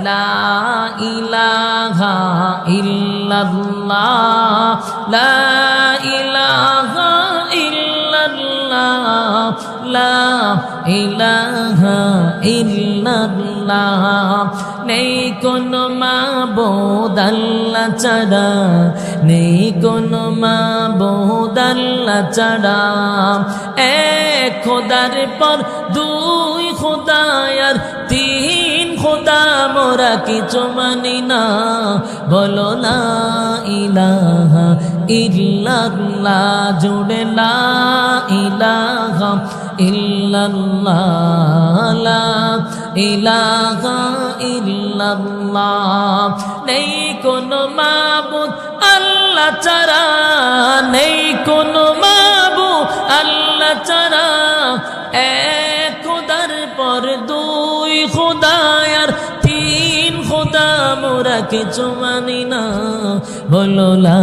লা ইলাহা ইল্লাল্লাহ লা ইলাহা ইল্লাল্লাহ লা ইলাহা ইল্লাল্লাহ নেই কোনো মাবুদ আল্লাহ ছাড়া নেই কোনো মাবুদ আল্লাহ ছাড়া এক খোদার পর দুই খোদা আর তিন খোদা মোরা কিছু মানি না বলো লা ইলাহা ইল্লাল্লাহ জুড়ে লা ইলাহা ইল্লাল্লাহ লা ইলাহা ইল্লাল্লাহ নেই কোনো মাবুদ আল্লাহ ছাড়া নেই কোনো মাবুদ আল্লাহ ছাড়া এক খোদার পর দুই খোদা আর তিন খোদা মোরা কিছু মানি না বলো লা